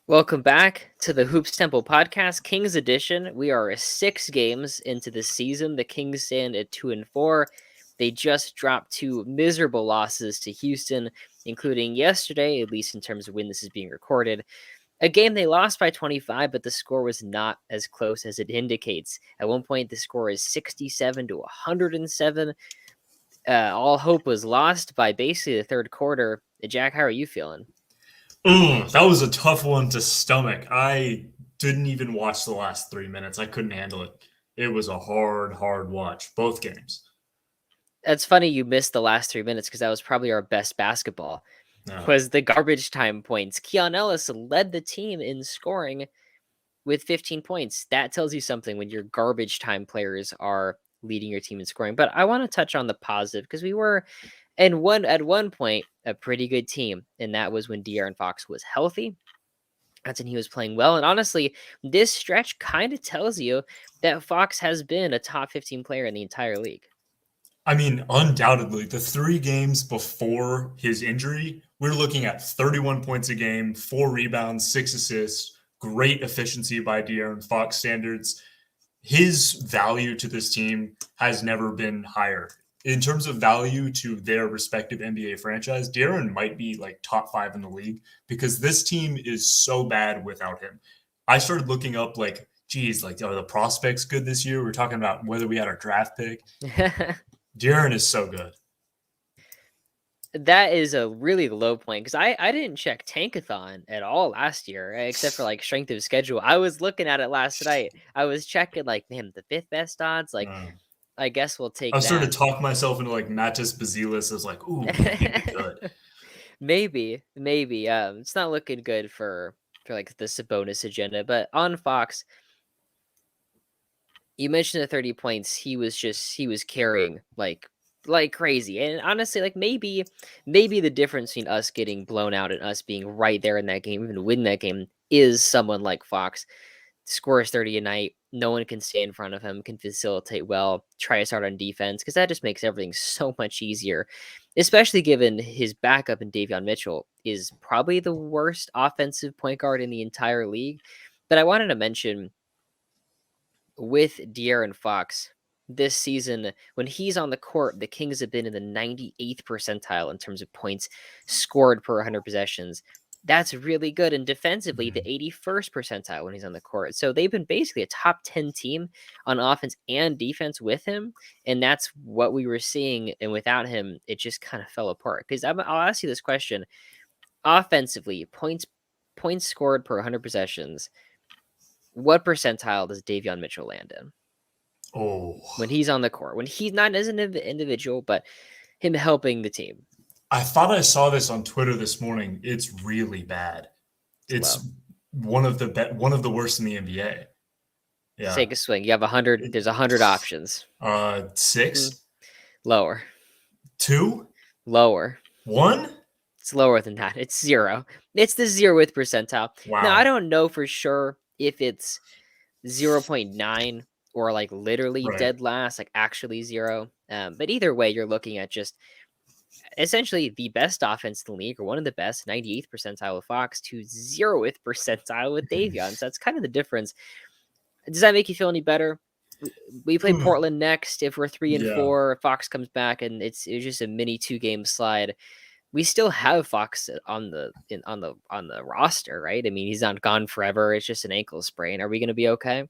Welcome back to the Hoops Temple podcast, Kings Edition. We are 6 games into the season. The Kings stand at 2-4. They just dropped 2 miserable losses to Houston, including yesterday, at least in terms of when this is being recorded. A game they lost by 25, but the score was not as close as it indicates. At one point, the score is 67-107. All hope was lost by basically the third quarter. Jack, how are you feeling? That was a tough one to stomach. I didn't even watch the last 3 minutes. I couldn't handle it. It was a hard watch. Both games. That's funny you missed the last 3 minutes because that was probably our best basketball. No. Was the garbage time points. Keon Ellis led the team in scoring with 15 points. That tells you something when your garbage time players are leading your team in scoring. But I want to touch on the positive because we were at one point a pretty good team, and that was when De'Aaron Fox was healthy. That's when he was playing well. And honestly, this stretch kind of tells you that Fox has been a top 15 player in the entire league. I mean, undoubtedly, the 3 games before his injury, we're looking at 31 points a game, 4 rebounds, 6 assists, great efficiency by De'Aaron Fox standards. His value to this team has never been higher. In terms of value to their respective NBA franchise, De'Aaron might be like top 5 in the league because this team is so bad without him. I started looking up like, geez, like are the prospects good this year? We're talking about whether we had our draft pick. De'Aaron is so good. That is a really low point because I didn't check Tankathon at all last year, except for like strength of schedule. I was looking at it last night. I was checking like, man, the 5th best odds. Like, Uh, I guess we'll I take was starting that. to talk myself into like Matis Bazilis as like, ooh, he could be good. maybe. It's not looking good for like the Sabonis agenda, but on Fox, you mentioned the 30 points. He was carrying like crazy. And honestly, like maybe the difference between us getting blown out and us being right there in that game, even win that game, is someone like Fox. Scores 30 a night. No one can stay in front of him, can facilitate well, try to start on defense, because that just makes everything so much easier. Especially given his backup in Davion Mitchell is probably the worst offensive point guard in the entire league. But I wanted to mention with De'Aaron Fox this season, when he's on the court, the Kings have been in the 98th percentile in terms of points scored per 100 possessions. That's really good. And defensively, the 81st percentile when he's on the court. So they've been basically a top 10 team on offense and defense with him. And that's what we were seeing. And without him, it just kind of fell apart. Because I'll ask you this question. Offensively, points scored per 100 possessions, what percentile does Davion Mitchell land in? Oh, When he's on the court, when he's not as an individual, but him helping the team. I thought I saw this on Twitter this morning. It's really bad. It's low. It's one of the worst in the NBA. Yeah. Take a swing. You have 100. There's 100 options. 6, Lower. 2, Lower. 1. It's lower than that. It's 0. It's the 0th percentile. Now, I Wow. don't know for sure if it's 0.9 or like literally Right. dead last, like actually 0. But either way, you're looking at just essentially the best offense in the league, or one of the best, 98th percentile with Fox to 0th percentile with Davion. So that's kind of the difference. Does that make you feel any better? We play Portland next. If we're 3 and Yeah. 4, Fox comes back, and it's just a mini 2-game slide. We still have Fox on the roster, right? I mean, he's not gone forever. It's just an ankle sprain. Are we going to be okay?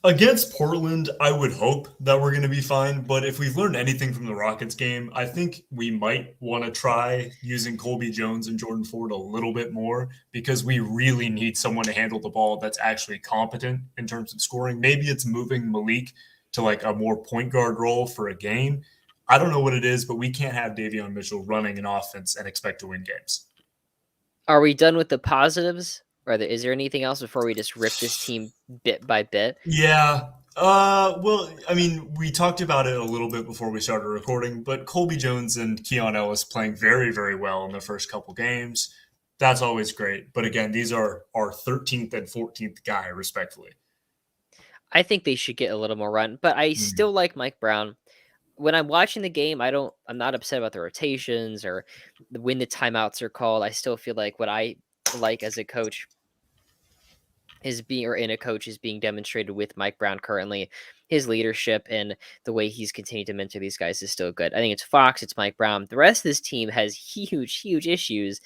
Against Portland, I would hope that we're going to be fine. But if we've learned anything from the Rockets game, I think we might want to try using Colby Jones and Jordan Ford a little bit more because we really need someone to handle the ball that's actually competent in terms of scoring. Maybe it's moving Malik to like a more point guard role for a game. I don't know what it is, but we can't have Davion Mitchell running an offense and expect to win games. Are we done with the positives? Or is there anything else before we just rip this team bit by bit? Yeah. Well, I mean, we talked about it a little bit before we started recording, but Colby Jones and Keon Ellis playing very, very well in the first couple games. That's always great. But again, these are our 13th and 14th guy, respectfully. I think they should get a little more run, but I still like Mike Brown. When I'm watching the game, I'm not upset about the rotations or when the timeouts are called. I still feel like what I like as a coach is being or in a coach is being demonstrated with Mike Brown currently. His leadership and the way he's continued to mentor these guys is still good. I think it's Fox, it's Mike Brown. The rest of this team has huge issues.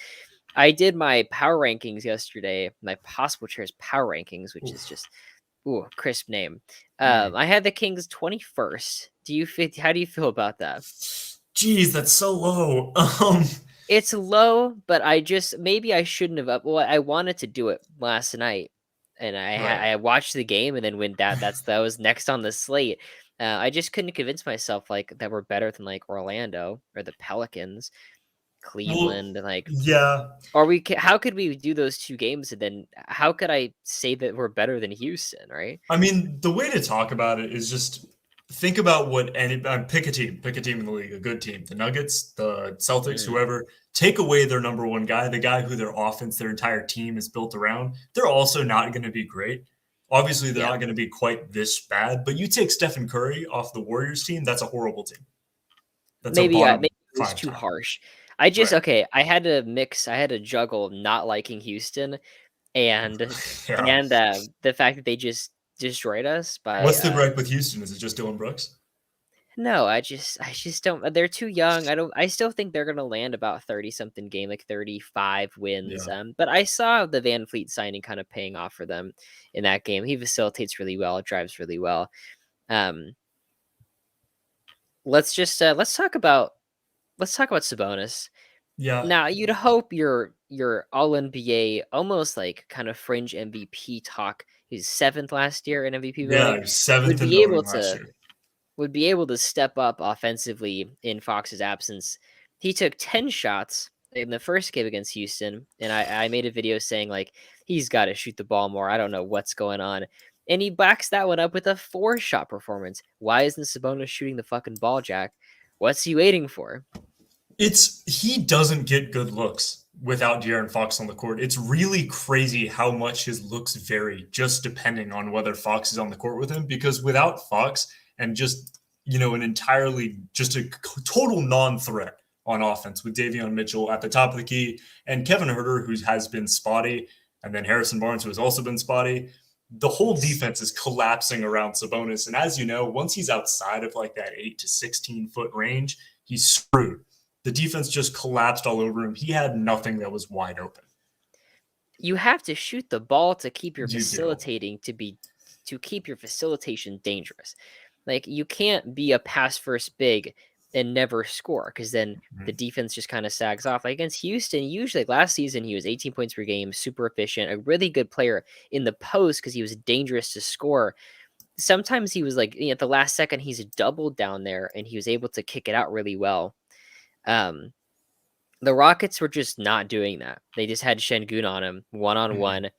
I did my power rankings yesterday, my possible chairs power rankings, which is Oof. just crisp name. Mm. I had the Kings 21st. How do you feel about that? Jeez, that's so low. It's low, but maybe I shouldn't have up. Well, I wanted to do it last night, and Right. I watched the game, and then when that was next on the slate, I just couldn't convince myself like that we're better than like Orlando or the Pelicans, Well, Cleveland, like yeah. how could we do those two games and then how could I say that we're better than Houston, right? I mean, the way to talk about it is just think about what any pick a team in the league, a good team, the Nuggets, the Celtics, Mm, whoever. Take away their number one guy, the guy who their offense, their entire team is built around. They're also not going to be great. Obviously, they're yeah, not going to be quite this bad. But you take Stephen Curry off the Warriors team, that's a horrible team. That's a maybe bottom it was five too team. harsh. Right. Okay, I had to juggle not liking Houston and Yeah. the fact that they just destroyed us by What's the gripe with Houston? Is it just Dylan Brooks? no, I just don't they're too young. I still think they're gonna land about 30 something game, like 35 wins. Yeah. But I saw the Van Fleet signing kind of paying off for them in that game. He facilitates really well, drives really well. Um, let's talk about Sabonis. Yeah. Now, you'd hope your all NBA, almost like kind of fringe MVP talk. He's seventh last year in MVP Yeah. voting. He was seventh Would in be voting able last to year. step up offensively in Fox's absence. He took 10 shots in the first game against Houston, and I made a video saying like he's got to shoot the ball more. I don't know what's going on. And he backs that one up with a 4-shot performance. Why isn't Sabonis shooting the fucking ball, Jack? What's he waiting for? He doesn't get good looks without De'Aaron Fox on the court. It's really crazy how much his looks vary just depending on whether Fox is on the court with him. Because without Fox and just an entirely just a total non-threat on offense with Davion Mitchell at the top of the key and Kevin Huerter, who has been spotty, and then Harrison Barnes, who has also been spotty. The whole defense is collapsing around Sabonis, and as you know, once he's outside of like that 8 to 16 foot range, he's screwed. The defense just collapsed all over him. He had nothing that was wide open. You have to shoot the ball to keep your You do. keep your facilitation dangerous. Like you can't be a pass first big and never score because then the Mhm. defense just kind of sags off. Like against Houston, usually last season he was 18 points per game, super efficient, a really good player in the post because he was dangerous to score. Sometimes he was like at the last second he's doubled down there and he was able to kick it out really well. Um, the Rockets were just not doing that. They just had Şengün on him one on Mhm. one,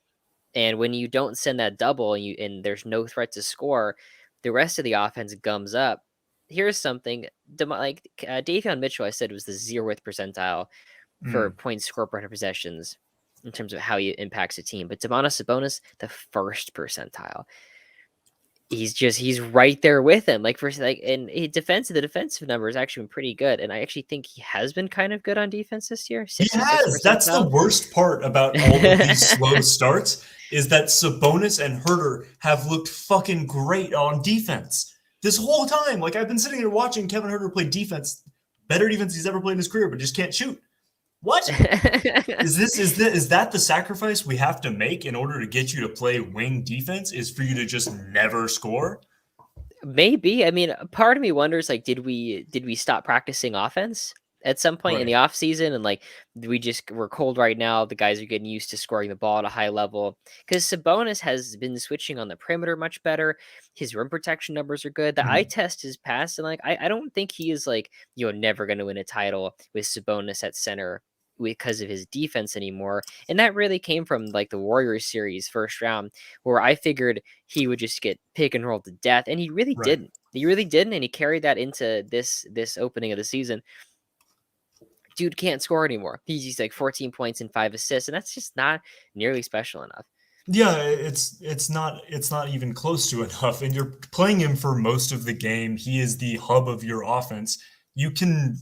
and when you don't send that double and there's no threat to score, the rest of the offense gums up. Here's something Davion Mitchell, I said was the 0th percentile for Mm. points scored per 100 possessions in terms of how he impacts a team, but Domantas Sabonis the 1st percentile. He's right there with him. Like and the defensive number has actually been pretty good. And I actually think he has been kind of good on defense this year. He 66th has. That's the percentile. worst part about all of these slow starts is that Sabonis and Herter have looked fucking great on defense this whole time. Like I've been sitting there watching Kevin Herter play defense, better defense he's ever played in his career, but just can't shoot. What? Is that the sacrifice we have to make in order to get you to play wing defense? Is for you to just never score? Maybe. I mean, part of me wonders like did we stop practicing offense at some point in Right. the off season and like we're cold right now. The guys are getting used to scoring the ball at a high level because Sabonis has been switching on the perimeter much better. His rim protection numbers are good. The eye Mhm. test is passed, and like I don't think he is like never going to win a title with Sabonis at center because of his defense anymore. And that really came from like the Warriors series first round where I figured he would just get pick and roll to death, and he really Right. didn't. He really didn't, and he carried that into this opening of the season. Dude can't score anymore. He's like 14 points and 5 assists, and that's just not nearly special enough. Yeah, it's not even close to enough. And you're playing him for most of the game. He is the hub of your offense. He can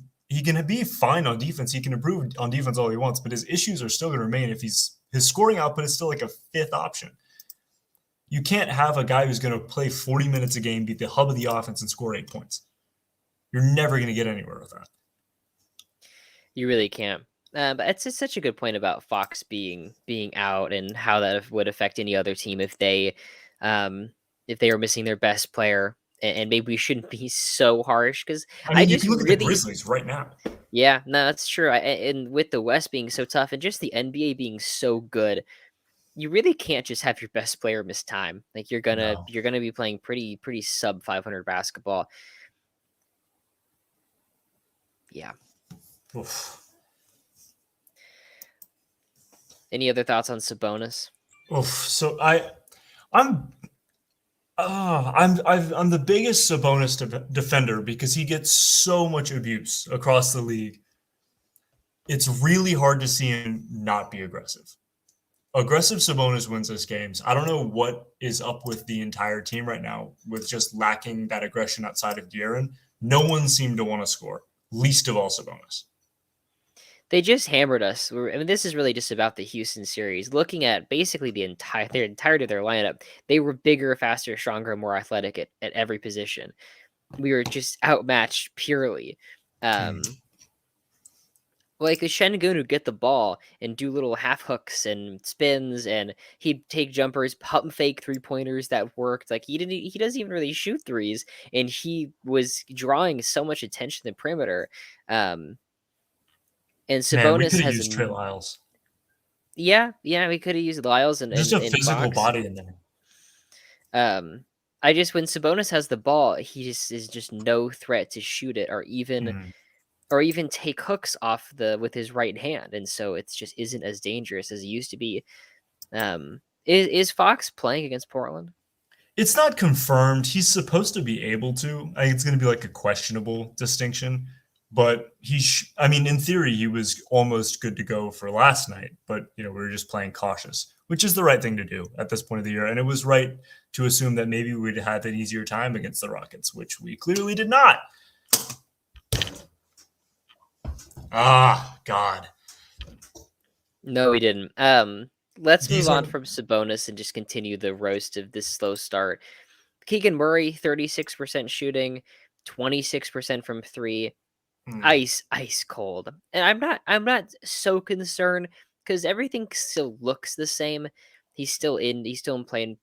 be fine on defense. He can improve on defense all he wants, but his issues are still going to remain if his scoring output is still like a fifth option. You can't have a guy who's going to play 40 minutes a game, be the hub of the offense, and score 8 points. You're never going to get anywhere with that. You really can't. But it's just such a good point about Fox being out and how that would affect any other team if they were missing their best player. And maybe we shouldn't be so harsh because I I mean, you just can look at the really, Grizzlies right now. yeah, no, that's true. And with the West being so tough and just the NBA being so good, you really can't just have your best player miss time. Like you're gonna No. be playing pretty sub 500 basketball. Yeah. Oof. Any other thoughts on Sabonis? Oof. So I'm I'm the biggest Sabonis defender because he gets so much abuse across the league. It's really hard to see him not be aggressive. Aggressive Sabonis wins us games. I don't know what is up with the entire team right now with just lacking that aggression outside of De'Aaron. No one seemed to want to score, least of all Sabonis. They just hammered us. I mean, this is really just about the Houston series. Looking at basically their entirety of their lineup, they were bigger, faster, stronger, more athletic at every position. We were just outmatched purely. Like the Şengün would get the ball and do little half hooks and spins, and he'd take jumpers, pump fake 3-pointers that worked. Like he doesn't even really shoot threes, and he was drawing so much attention to the perimeter. And Man, we Sabonis could have has used Trey Lyles. yeah, we could have used Lyles Just a and physical Fox. body in there. I just when Sabonis has the ball, he just is just no threat to shoot it or even take hooks off with his right hand, and so it's just isn't as dangerous as it used to be. Is Fox playing against Portland? It's not confirmed. He's supposed to be able to. I think it's going to be like a questionable distinction. But I mean, in theory, he was almost good to go for last night. But, we were just playing cautious, which is the right thing to do at this point of the year. And it was right to assume that maybe we'd have an easier time against the Rockets, which we clearly did not. Ah, God. No, we didn't. Let's move on from Sabonis and just continue the roast of this slow start. Keegan Murray, 36% shooting, 26% from three. Ice cold. And I'm not so concerned because everything still looks the same. He's still playing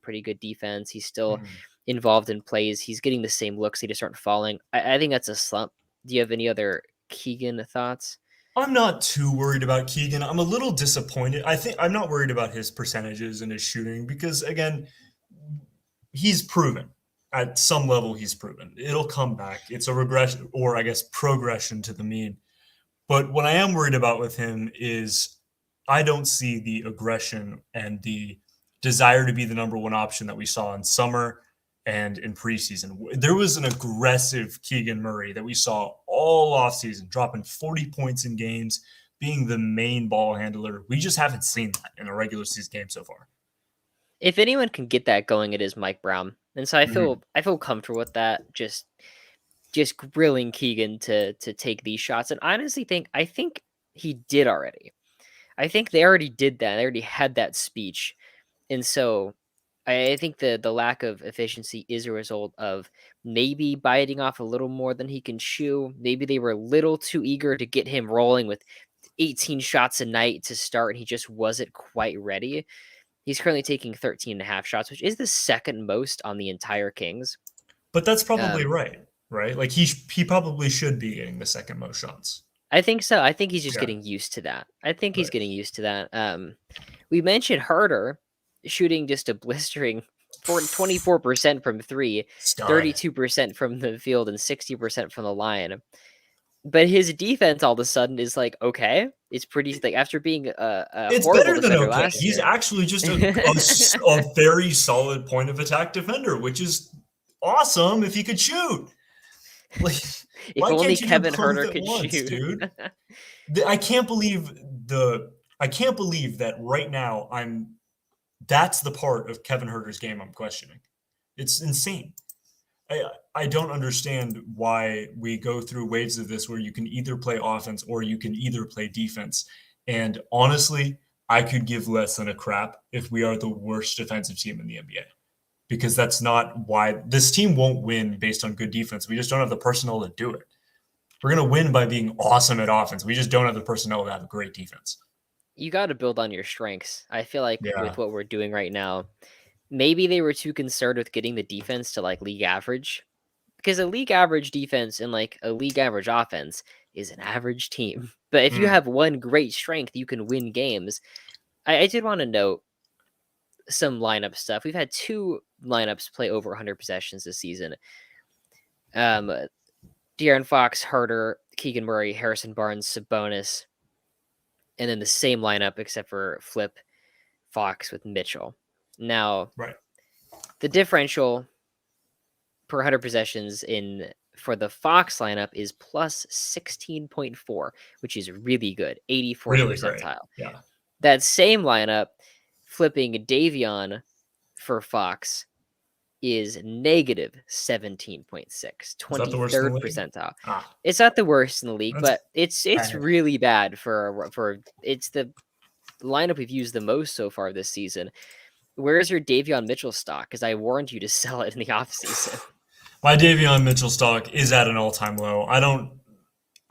pretty good defense. He's still involved in plays. He's getting the same looks. He just aren't falling. I think that's a slump. Do you have any other Keegan thoughts? I'm not too worried about Keegan. I'm a little disappointed. I think I'm not worried about his percentages and his shooting because, again, he's proven. At some level, he's proven. It'll come back. It's a regression, or I guess progression to the mean. But what I am worried about with him is I don't see the aggression and the desire to be the number one option that we saw in summer and in preseason. There was an aggressive Keegan Murray that we saw all offseason, dropping 40 points in games, being the main ball handler. We just haven't seen that in a regular season game so far. If anyone can get that going, it is Mike Brown. And so I feel comfortable with that. Just grilling Keegan to take these shots. And I think he did already. I think they already did that. They already had that speech. And so I think the lack of efficiency is a result of maybe biting off a little more than he can chew. Maybe they were a little too eager to get him rolling with 18 shots a night to start. He just wasn't quite ready. He's currently taking 13.5 shots, which is the second most on the entire Kings. But that's probably right? Like he probably should be getting the second most shots. I think so. I think he's just getting used to that. He's getting used to that. We mentioned Herter shooting just a blistering 24% from three, 32% from the field, and 60% from the line. But his defense all of a sudden is like, okay, it's pretty like after being it's horrible better than okay. He's year. actually just a very solid point of attack defender, which is awesome if he could shoot. Like, if only Kevin Herter could shoot, dude. I can't believe that right now that's the part of Kevin Herter's game I'm questioning. It's insane. I don't understand why we go through waves of this where you can either play offense or you can either play defense. And honestly, I could give less than a crap if we are the worst defensive team in the NBA. Because that's not why this team won't win based on good defense. We just don't have the personnel to do it. We're going to win by being awesome at offense. We just don't have the personnel to have a great defense. You got to build on your strengths. I feel like Yeah. with what we're doing right now, maybe they were too concerned with getting the defense to like league average, because a league average defense and like a league average offense is an average team. But if you Mm. have one great strength, you can win games. I did want to note some lineup stuff. We've had 2 lineups play over 100 possessions this season. De'Aaron Fox, Herter, Keegan Murray, Harrison Barnes, Sabonis, and then the same lineup except for flip Fox with Mitchell. Now, Right. the differential per 100 possessions for the Fox lineup is plus 16.4, which is really good, 84th Really great. percentile. Yeah. That same lineup, flipping Davion for Fox, is negative 17.6, Is that the worst in the 23rd league? percentile. Ah, It's not the worst in the league, that's but it's bad. really bad for it's the lineup we've used the most so far this season. Where's your Davion Mitchell stock? Because I warned you to sell it in the offseason. My Davion Mitchell stock is at an all-time low.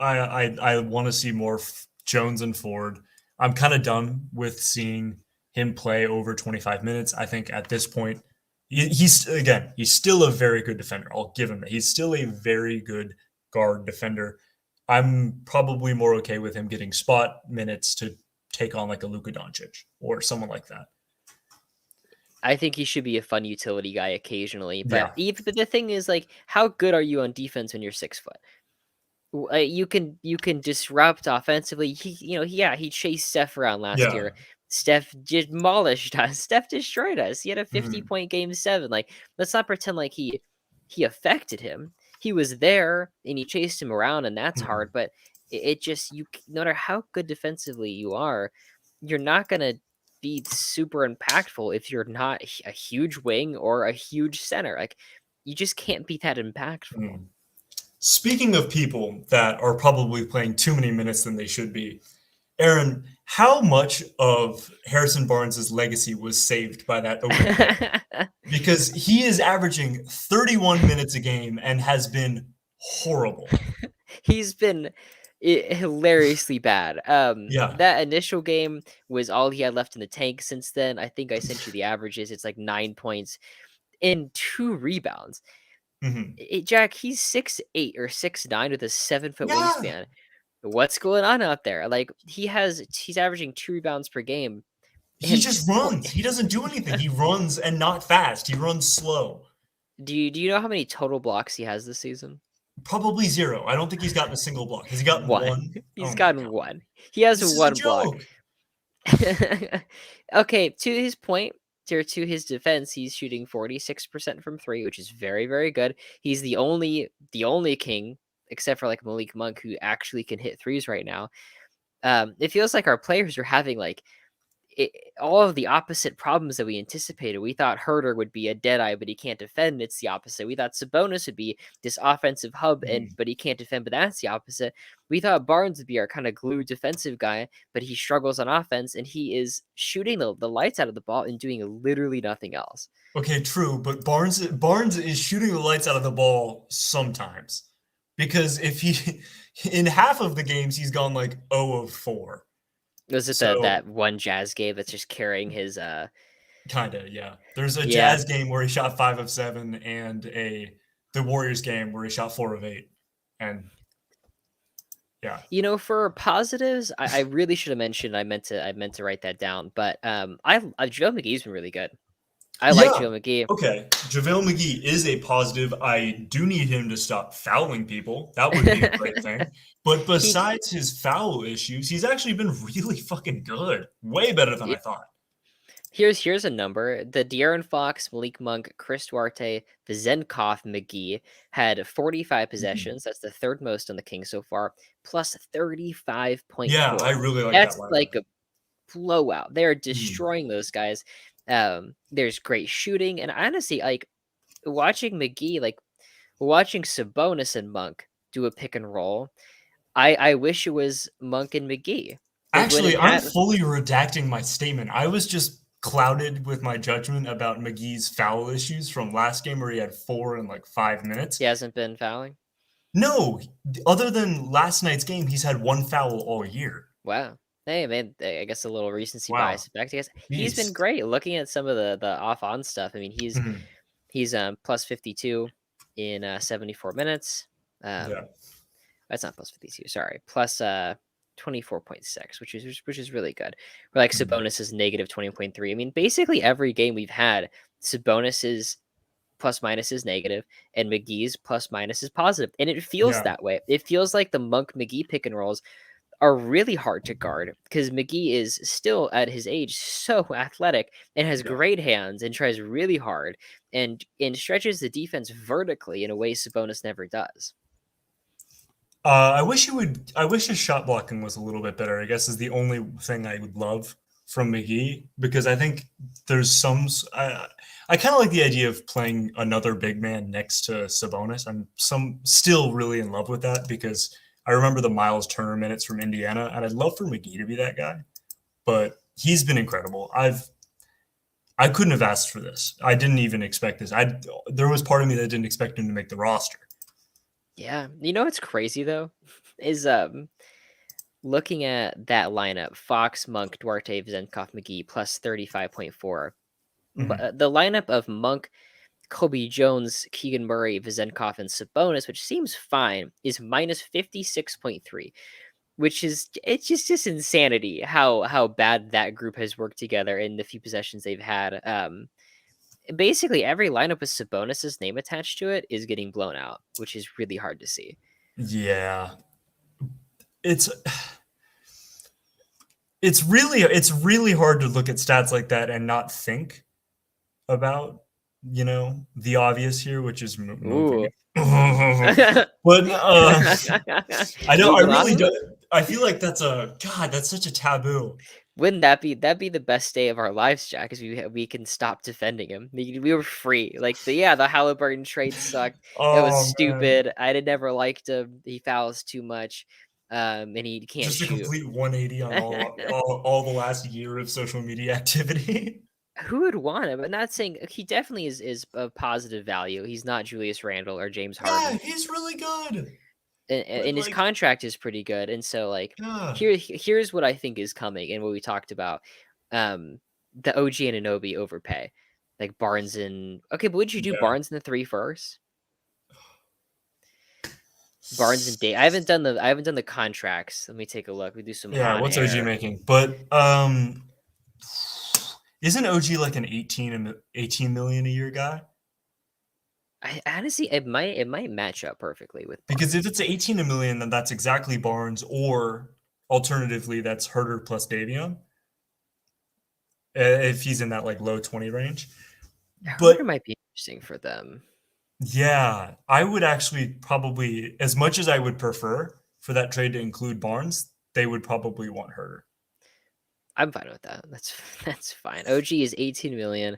I want to see more Jones and Ford. I'm kind of done with seeing him play over 25 minutes. I think at this point, he's still a very good defender. I'll give him that. He's still a very good guard defender. I'm probably more okay with him getting spot minutes to take on like a Luka Doncic or someone like that. I think he should be a fun utility guy occasionally, but Yeah. but the thing is, like, how good are you on defense when you're 6 foot? You can disrupt offensively. He chased Steph around last Yeah. year. Steph demolished us. Steph destroyed us. He had a 50-point game 7. Like, let's not pretend like he affected him. He was there and he chased him around, and that's hard. But it just no matter how good defensively you are, you're not gonna be super impactful if you're not a huge wing or a huge center. Like, you just can't be that impactful. Speaking of people that are probably playing too many minutes than they should be, Aaron, how much of Harrison Barnes' legacy was saved by that opening game? Because he is averaging 31 minutes a game and has been horrible. He's been hilariously bad. Yeah. That initial game was all he had left in the tank. Since then, I think I sent you the averages. It's like 9 points and 2 rebounds. Mhm. Jack, he's 6'8" or 6'9" with a 7-foot Yeah. wingspan. What's going on out there? Like, he's averaging 2 rebounds per game. He And just runs. He doesn't do anything. He runs and not fast. He runs slow. do you know how many total blocks he has this season? Probably 0. I don't think he's gotten a single block. Has he gotten 1. one? He's Oh my gotten god. 1. He has This is a 1 block. joke. Okay, to his point, to his defense, he's shooting 46% from 3, which is very, very good. He's the only king, except for like Malik Monk, who actually can hit threes right now. It feels like our players are having like all of the opposite problems that we anticipated. We thought Herter would be a deadeye, but he can't defend. It's the opposite. We thought Sabonis would be this offensive hub, but he can't defend. But that's the opposite. We thought Barnes would be our kind of glue defensive guy, but he struggles on offense, and he is shooting the lights out of the ball and doing literally nothing else. Okay, true, but Barnes is shooting the lights out of the ball sometimes. Because if he in half of the games he's gone like 0 of 4. Was it So that one Jazz game that's just carrying his kinda, yeah. There's a yeah. Jazz game where he shot 5 of 7 and the Warriors game where he shot 4 of 8. And yeah. For positives, I really should have mentioned. I meant to write that down. But JaVale McGee's been really good. I like Yeah. JaVale McGee. Okay. JaVale McGee is a positive. I do need him to stop fouling people. That would be a great thing. But besides his foul issues, he's actually been really fucking good. Way better than I thought. Here's a number. The De'Aaron Fox, Malik Monk, Chris Duarte, Vezenkov, McGee had 45 possessions. That's the 3rd most on the Kings so far, plus 35.4. Yeah, I really like That's that lineup. like a blowout. They're destroying those guys. There's great shooting, and honestly, like watching McGee, like watching Sabonis and Monk do a pick and roll. I wish it was Monk and McGee. Like when Actually, it I'm had, fully redacting my statement. I was just clouded with my judgment about McGee's foul issues from last game where he had 4 in like 5 minutes. he hasn't been fouling. No, other than last night's game, he's had 1 foul all year. Wow. Hey man, I guess a little recency Wow. bias effect. I guess he's been Jeez. great. Looking at some of the off on stuff. I mean, Mhm. he's plus 52 in 74 minutes. Yeah. That's not plus 52. Sorry, plus 24.6, which is really good. Or like Mhm. Sabonis is negative 20.3. I mean, basically every game we've had, Sabonis's plus minus is negative, and McGee's plus minus is positive, and it feels Yeah. that way. It feels like the Monk McGee pick and rolls are really hard to guard because McGee is still at his age so athletic and has Yeah. great hands and tries really hard and stretches the defense vertically in a way Sabonis never does. I wish he would. I wish his shot blocking was a little bit better. I guess is the only thing I would love from McGee because I think there's some. I kind of like the idea of playing another big man next to Sabonis. I'm still really in love with that because I remember the Miles Turner minutes from Indiana, and I'd love for McGee to be that guy. But he's been incredible. I couldn't have asked for this. I didn't even expect this. There was part of me that didn't expect him to make the roster. Yeah, you know what's crazy though is looking at that lineup: Fox, Monk, Duarte, Vezenkov, McGee plus 35.4. Mhm. The lineup of Monk, Kobe Jones, Keegan Murray, Vezenkov, and Sabonis, which seems fine, is minus 56.3, which is it's just insanity how bad that group has worked together in the few possessions they've had. Basically every lineup with Sabonis's name attached to it is getting blown out, which is really hard to see. Yeah, it's it's really hard to look at stats like that and not think about the obvious here, which is moving Ooh. it. But I know I Moving off really of do. it? I feel like that's such a taboo. Wouldn't that be the best day of our lives, Jack? Because we can stop defending him. We were free. Like the Halliburton trade sucked. It was Oh man, stupid. I'd have never liked him. He fouls too much, and he can't just a shoot. complete 180 on all the last year of social media activity. Who would want him? I'm not saying he definitely is of positive value. He's not Julius Randle or James Yeah, Harden, he's really good, but and his like, contract is pretty good. And so like yeah, here's what I think is coming and what we talked about. Um the OG and Anunoby overpay. Like Barnes and okay, but would you do yeah. Barnes in the three first? Barnes and Day. I haven't done the contracts. Let me take a look. We do some Yeah, on what's OG air. making? But isn't OG like an 18 million a year guy? I honestly it might match up perfectly with Because if Barnes. it's 18 a million, then that's exactly Barnes, or alternatively, that's Herter plus Davion, if he's in that like low 20 range. But Herder might be interesting for them. yeah, I would actually probably, as much as I would prefer for that trade to include Barnes, they would probably want Herter. I'm fine with that. That's that's fine. OG is 18 million.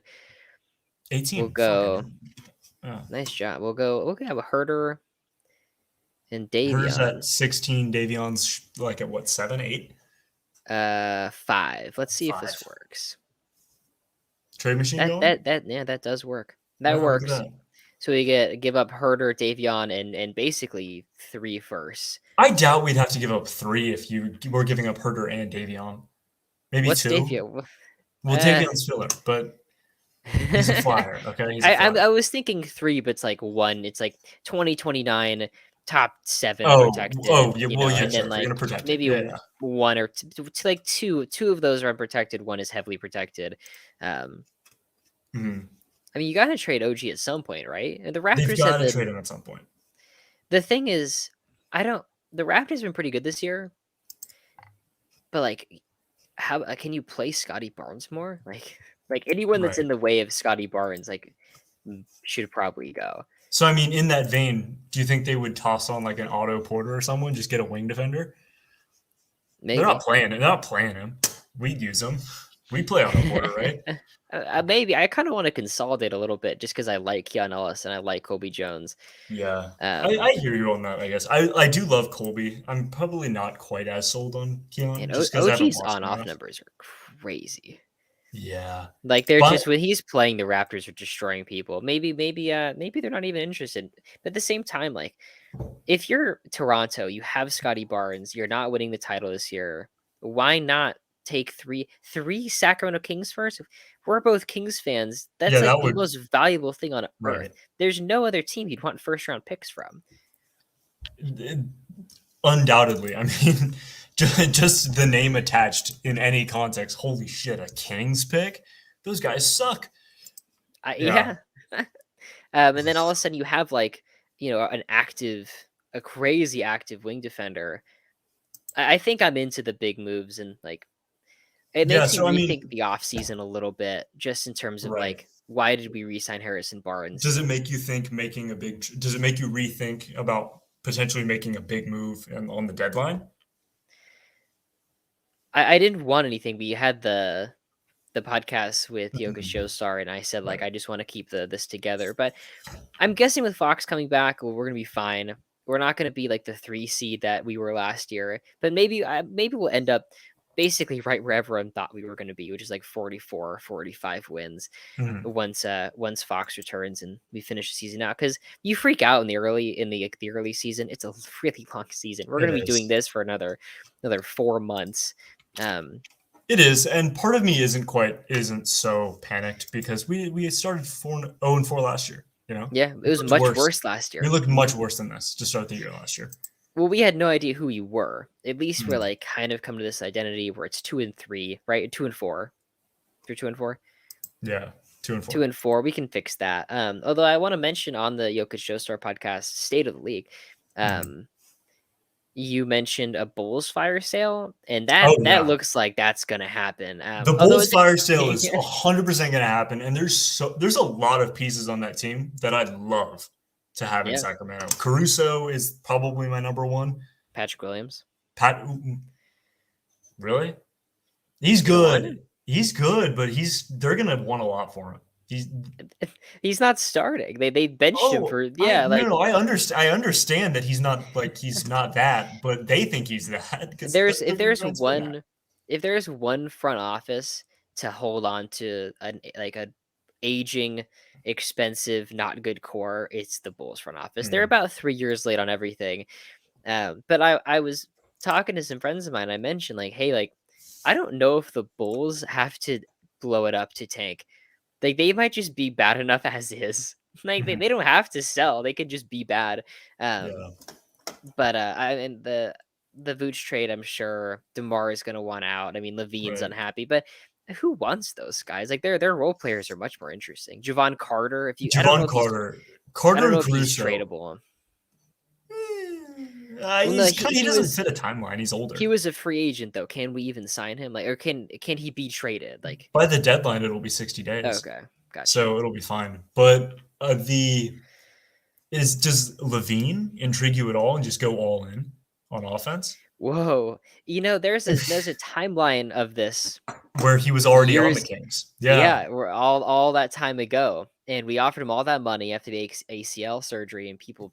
We'll 18, go. fucking. Yeah. Nice job. We'll have a Herder and Herter's Davion. at 16, Davion's like at what, 7, 8? 5. Let's see if this 5. works. Trade machine going? Yeah, that does work. That Oh, look at works. that. So we give up Herder, Davion, and basically 3 firsts. I doubt we'd have to give up 3 if you were giving up Herter and Davion. Maybe What's 2. Davion? Well, Eh. Davion's filler, but he's a flyer. Okay, he's a I flyer. was thinking 3, but it's like 1. It's like 2029 top 7 Oh, protected, yeah. Well, yeah, and sure. then If you're like gonna protect it, maybe yeah, yeah. one or like two of those are unprotected. One is heavily protected. Um, Mhm. I mean, you got to trade OG at some point, right? And the They've Raptors got have to trade been. him at some point. The thing is, I don't. The Raptors have been pretty good this year, but like, how can you play Scotty Barnes more? Like anyone that's Right. in the way of Scotty Barnes, like, should probably go. So, I mean, in that vein, do you think they would toss on like an Otto Porter or someone, just get a wing defender? They're not Maybe. playing it. They're not playing him. We'd use him. We play on a border, right? Maybe I kind of want to consolidate a little bit just because I like Keon Ellis and I like Colby Jones. Yeah. Um, I hear you on that, I guess. I do love Colby. I'm probably not quite as sold on Keon and just because I haven't OG's watched him on-off enough. numbers are crazy. Yeah. Like they're But just when he's playing, the Raptors are destroying people. Maybe they're not even interested. But at the same time, like if you're Toronto, you have Scotty Barnes, you're not winning the title this year. Why not take three Sacramento Kings first? We're both Kings fans. That's yeah, like that the would most valuable thing on earth. right. There's no other team you'd want first round picks from. Undoubtedly. I mean, just the name attached in any context. Holy shit, a Kings pick? Those guys suck. Yeah. Yeah. And then all of a sudden you have like, a crazy active wing defender. I think I'm into the big moves and like it Yeah, makes me so I rethink mean, the offseason a little bit just in terms of right. like why did we re-sign Harrison Barnes? Does it make you think making a big does it make you rethink about potentially making a big move on the deadline? I didn't want anything, but you had the podcast with Yoga Mhm. Showstar, and I said like Right. I just want to keep this together. But I'm guessing with Fox coming back, well, we're gonna be fine. We're not gonna be like the 3 seed that we were last year, but maybe we'll end up basically right where everyone thought we were gonna be, which is like 44, 45 wins Mhm. once Fox returns and we finish the season out. Because you freak out in the early season. It's a really long season. We're It gonna be doing is. this for another 4 months. Um, It is, and part of me isn't so panicked because we started 0-4 last year. You know, yeah, it we was looked much worse. worse last We year. looked much worse than this to start the year last year. Well, we had no idea who you were. At least we're Mhm. like kind of come to this identity where it's 2-3, right? 2-4. Through 2-4. Yeah, 2-4. 2-4. We can fix that. Although I want to mention on the Jokic Showstar podcast, State of the League, Mhm. um, you mentioned a Bulls fire sale, and Oh that yeah, looks like that's gonna happen. the Although Bulls it's fire sale is yeah, 100% going to happen, and there's a lot of pieces on that team that I'd love to have in yeah, Sacramento. Caruso is probably my number one. Patrick Williams, Pat, really? He's you don't want good. him? He's good, but they're gonna want a lot for him. He's He's not starting. They benched him oh, for I yeah, no, like no, I understand that he's not that, but they think he's that because there's they're big fans for that. if there's one front office to hold on to a aging, expensive, not good core, it's the Bulls front office. They're Mhm. about 3 years late on everything. But I was talking to some friends of mine. I mentioned like, hey, like I don't know if the Bulls have to blow it up to tank. Like they might just be bad enough as is. Like Mhm. they don't have to sell. They could just be bad. Um, Yeah, but I and the Vooch trade, I'm sure DeMar is gonna want out. I mean, Levine's right. unhappy, but who wants those guys? Like their role players are much more interesting. Javon Carter, if you, Javon Carter, I don't Carter know and if he's Caruso. tradable. Well, no, He doesn't fit a timeline. He's he older. was a free agent though. Can we even sign him? Like, or can he be traded? Like, By the deadline, it'll be 60 days, okay, gotcha. so it'll be fine. But the is does Levine intrigue you at all and just go all in on offense? Whoa, there's a timeline of this Where he was already on the years. Kings. Yeah. Yeah, we're all that time ago, and we offered him all that money after the ACL surgery, and people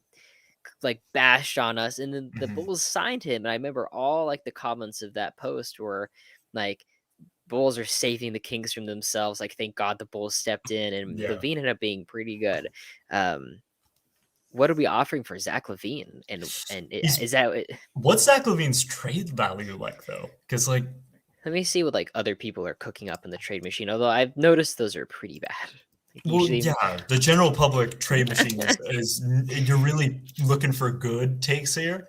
like bashed on us, and then the Mhm. Bulls signed him. And I remember all like the comments of that post were like, "Bulls are saving the Kings from themselves." Like, thank God the Bulls stepped in, and Yeah. Levine ended up being pretty good. Um, what are we offering for Zach Levine? He's Is that? what's Zach Levine's trade value like though? Because like, Let me see what like other people are cooking up in the trade machine. Although I've noticed those are pretty bad. Like well, usually, yeah, the general public trade machine is you're really looking for good takes here.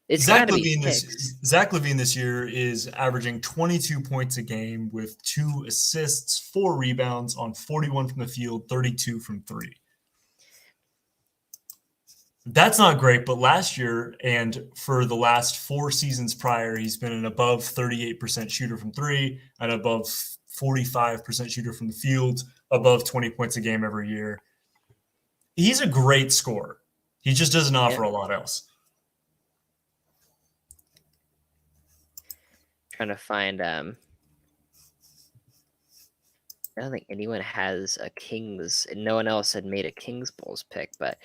it's got to be picks. Zach Levine this year is averaging 22 points a game with 2 assists, 4 rebounds on 41 from the field, 32 from three. That's not great, but last year and for the last 4 seasons prior, he's been an above 38% shooter from three, an above 45% shooter from the field, above 20 points a game every year. He's a great scorer. He just doesn't Yeah, offer a lot else. trying to find I don't think anyone has a Kings, and no one else had made a Kings Bulls pick. But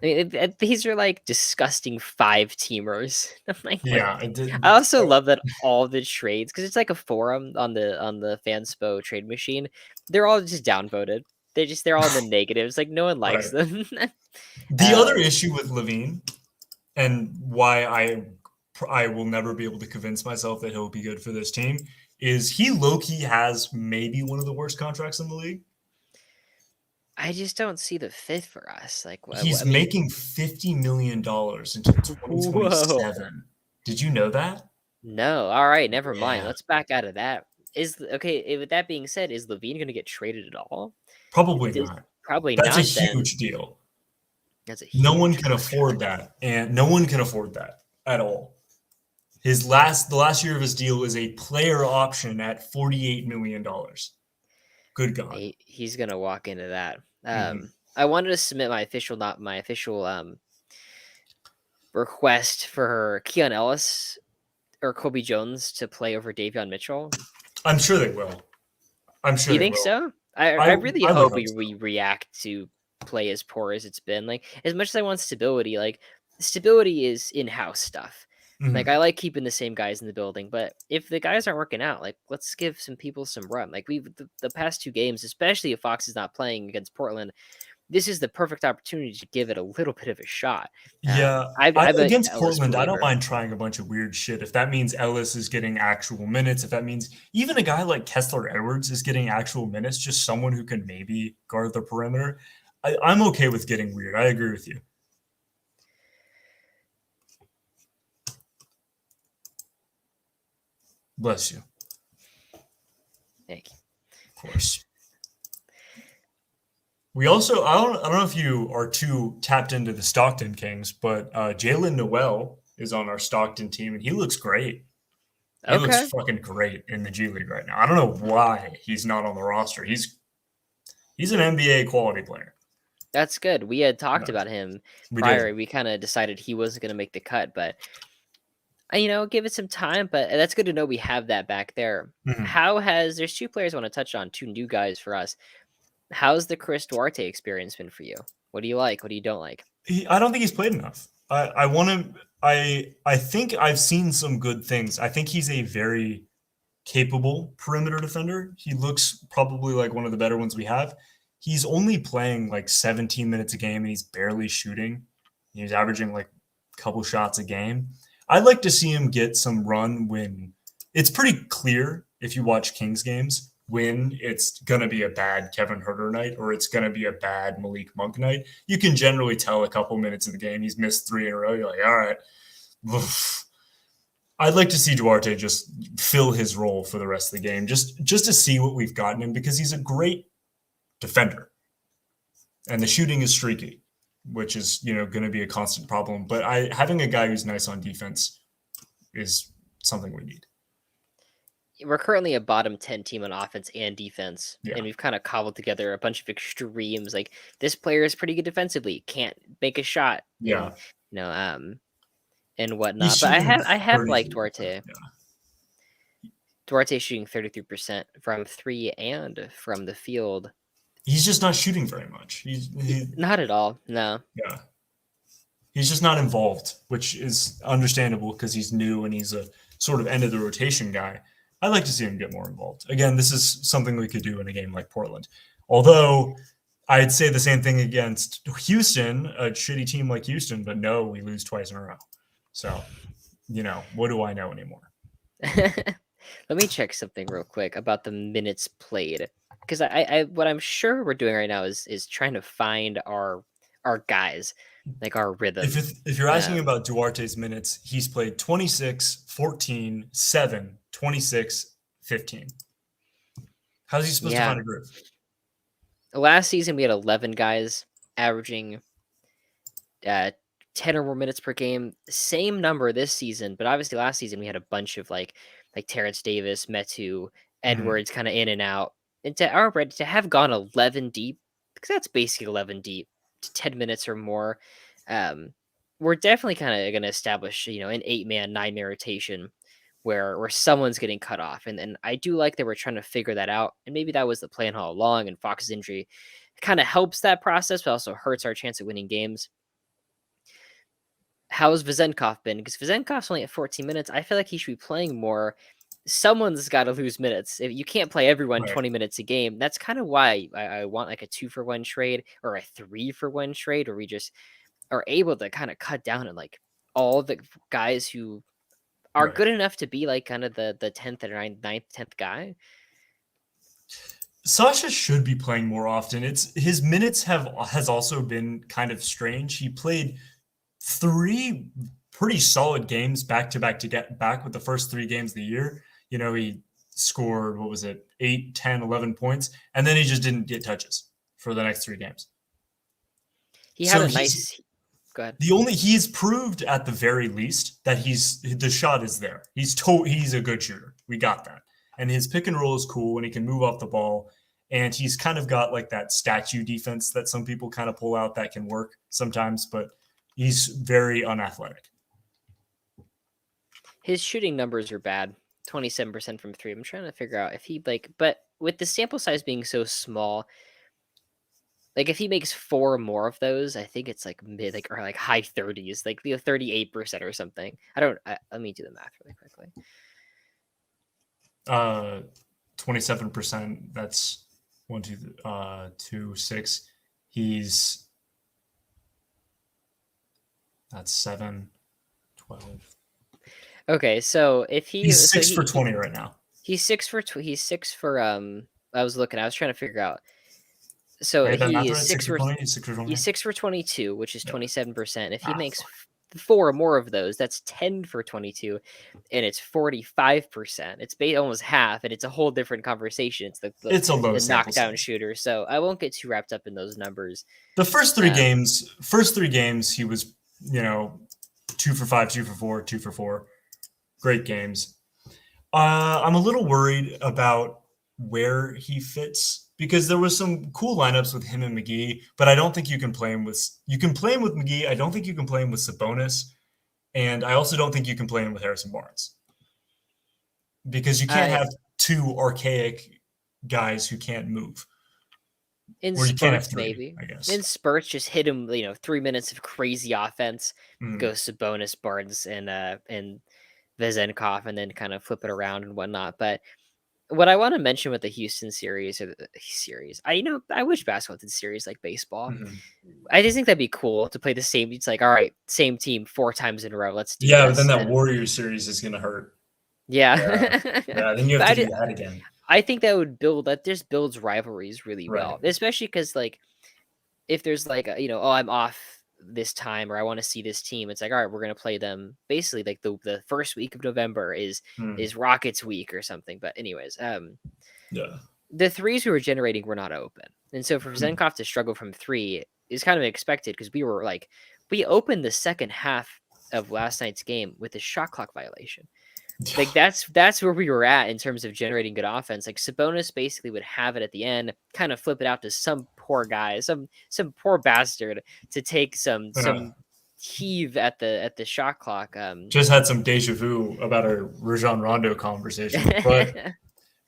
I mean, these are like disgusting 5-teamers. I'm like, what? Yeah, it I did. also love that all the trades, because it's like a forum on the Fanspo trade machine. They're all just downvoted. They're all in the negatives. Like no one likes Right. them. The other um, issue with Levine and why I will never be able to convince myself that he'll be good for this team is he low key has maybe one of the worst contracts in the league. I just don't see the fit for us. Like, He's I mean, making $50 million until whoa. 2027. Did you know that? No, all right, never mind. Yeah, Let's back out of that. Okay? With that being said, is Levine going to get traded at all? probably Does not. Probably That's a not. Then huge deal. that's a No one huge can afford contract. that, and no one can afford that at all. The last year of his deal is a player option at $48 million. Good God. He's gonna walk into that. Mhm. I wanted to submit my official, not my official, request for Keon Ellis or Kobe Jones to play over Davion Mitchell. I'm sure they will. I'm sure You they think will. so? I really I would hope hope we so. react to play as poor as it's been. Like, as much as I want stability, like stability is in-house stuff. Like, Mhm. I like keeping the same guys in the building, but if the guys aren't working out, like let's give some people some run. Like the past 2 games, especially if Fox is not playing against Portland, this is the perfect opportunity to give it a little bit of a shot. Yeah, I'm a against Ellis Portland, I don't believer. mind trying a bunch of weird shit. If that means Ellis is getting actual minutes, if that means even a guy like Kessler Edwards is getting actual minutes, just someone who can maybe guard the perimeter, I'm okay with getting weird. I agree with you. Bless you, Thank you. of course. We also, I don't know if you are too tapped into the Stockton Kings, but Jalen Noel is on our Stockton team, and he looks great. He looks Okay, fucking great in the G League right now. I don't know why he's not on the roster. He's an NBA quality player. that's good. We had talked Yeah, about him we did. prior. We kind of decided he wasn't going to make the cut, but give it some time. But that's good to know we have that back there. Mhm. How has There's 2 players I want to touch on, 2 new guys for us. How's the Chris Duarte experience been for you? What do you like? What do you don't like? I don't think he's played enough. I want to. I think I've seen some good things. I think he's a very capable perimeter defender. He looks probably like one of the better ones we have. He's only playing like 17 minutes a game and he's barely shooting. He's averaging like a couple shots a game. I'd like to see him get some run when it's pretty clear if you watch Kings games when it's going to be a bad Kevin Herter night or it's going to be a bad Malik Monk night. You can generally tell a couple minutes of the game. He's missed 3 in a row. You're like, all right. I'd like to see Duarte just fill his role for the rest of the game, just to see what we've gotten him because he's a great defender, and the shooting is streaky, which is going to be a constant problem. But having a guy who's nice on defense is something we need. We're currently a bottom 10 team on offense and defense, Yeah, and we've kind of cobbled together a bunch of extremes. Like this player is pretty good defensively, can't make a shot, and yeah, you know, um, and he's whatnot. But shooting I have liked 33%. Duarte. Yeah, Duarte shooting 33% from three and from the field. he's just not shooting very much. Not at all. No. Yeah, he's just not involved, which is understandable because he's new and he's a sort of end of the rotation guy. I'd like to see him get more involved. Again, this is something we could do in a game like Portland. Although I'd say the same thing against Houston, a shitty team like Houston, but no, we lose twice in a row. So, what do I know anymore? Let me check something real quick about the minutes played, because I what I'm sure we're doing right now is trying to find our guys, like our If rhythm. it, if you're asking Um, about Duarte's minutes, he's played 26, 14, 7, 26, 15. How's he supposed to yeah, find a groove? last season we had 11 guys averaging uh 10 or more minutes per game. Same number this season, but obviously last season we had a bunch of like Terrence Davis, Metu, Mhm. Edwards kind of in and out. And to our bread to have gone 11 deep, because that's basically 11 deep to 10 minutes or more. Um, we're definitely kind of going to establish, an 8-man, 9-man rotation where someone's getting cut off. And I do like that we're trying to figure that out. And maybe that was the plan all along. And Fox's injury kind of helps that process, but also hurts our chance at winning games. How's Vezenkov been? Because Vezenkov's only at 14 minutes. I feel like he should be playing more. Someone's got to lose minutes. If you can't play everyone Right. 20 minutes a game, that's kind of why I want like a 2-for-1 trade or a 3-for-1 trade, where we just are able to kind of cut down on like all the guys who are Right. good enough to be like kind of the 10th or 9th, 10th guy. Sasha should be playing more often. It's his minutes has also been kind of strange. He played 3 pretty solid games back to back to get back with the first 3 games of the year. You know, he scored, what was it, 8, 10, 11 points, and then he just didn't get touches for the next 3 games. He had a nice. Go ahead. He's proved at the very least that the shot is there. He's a good shooter. We got that. And his pick and roll is cool, and he can move off the ball. And he's kind of got like that statue defense that some people kind of pull out that can work sometimes, but he's very unathletic. His shooting numbers are bad. 27% from 3. I'm trying to figure out if he but with the sample size being so small, like if he makes 4 more of those, I think it's like mid or like high 30s, like 38% or something. Let me do the math really quickly. 27%. That's 1, 2, 6. That's 7, 12. Okay, so if he's 6 for 20 right now. He's 6 for I was trying to figure out. So he is 6 for 20. He's 6 for 22, which is 27%. If he makes 4 more of those, that's 10 for 22, and it's 45%. It's almost half, and it's a whole different conversation. It's a low knockdown shooter. So I won't get too wrapped up in those numbers. The first 3 games, he was 2 for 5, 2 for 4, 2 for 4. Great games. I'm a little worried about where he fits, because there was some cool lineups with him and McGee, but I don't think you can play him with McGee. I don't think you can play him with Sabonis, and I also don't think you can play him with Harrison Barnes, because you can't have 2 archaic guys who can't move. In or you spurts, can't have 3, maybe. I guess. In spurts, just hit him. 3 minutes of crazy offense, go Sabonis, Barnes, and Vezenkov, and then kind of flip it around and whatnot. But what I want to mention with the Houston series, I wish basketball did series like baseball. I just think that'd be cool to play the same. It's like, all right, same team 4 times in a row. Let's do this. Yeah, but then that Warriors series is gonna hurt. Yeah. Then you have to do that again. I think that would just builds rivalries really well, especially because like if there's like I'm off this time, or I want to see this team, it's like, all right, we're gonna play them basically like the first week of November is Rockets week or something. But anyways, the threes we were generating were not open, and so for Vezenkov to struggle from 3 is kind of expected, because we opened the second half of last night's game with a shot clock violation. Like that's where we were at in terms of generating good offense. Like Sabonis basically would have it at the end, kind of flip it out to some poor guy, some poor bastard to take some heave at the shot clock. Just had some deja vu about our Rajon Rondo conversation, but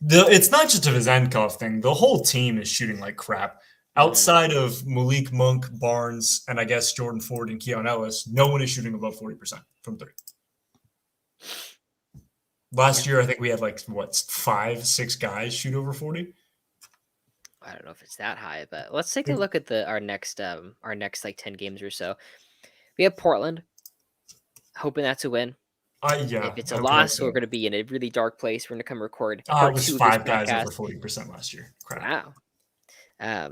it's not just a Vezenkov thing. The whole team is shooting like crap. Outside of Malik Monk, Barnes, and I guess Jordan Ford and Keon Ellis, no one is shooting above 40% from 3. Last year, I think we had 5, 6 guys shoot over 40. I don't know if it's that high, but let's take a look at our next 10 games or so. We have Portland, hoping that's a win. If it's a loss, we're going to be in a really dark place. We're going to come record part 2 of 5 guys over 40% last year. Crap. Wow.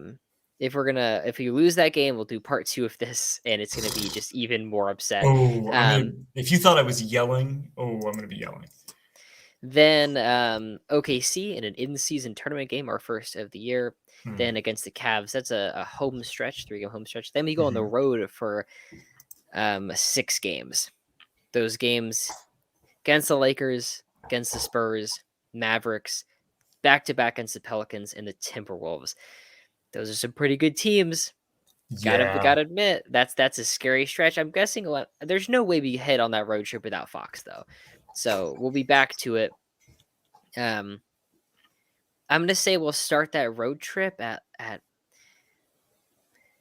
If we lose that game, we'll do part 2 of this, and it's going to be just even more upset. If you thought I was yelling, I'm going to be yelling. Then OKC in an in-season tournament game, our first of the year. Then against the Cavs, that's a home stretch, 3-game home stretch. Then we go on the road for 6 games. Those games against the Lakers, against the Spurs, Mavericks, back-to-back against the Pelicans, and the Timberwolves. Those are some pretty good teams. Gotta admit, that's a scary stretch. I'm guessing there's no way we head on that road trip without Fox, though. So we'll be back to it. I'm gonna say we'll start that road trip at.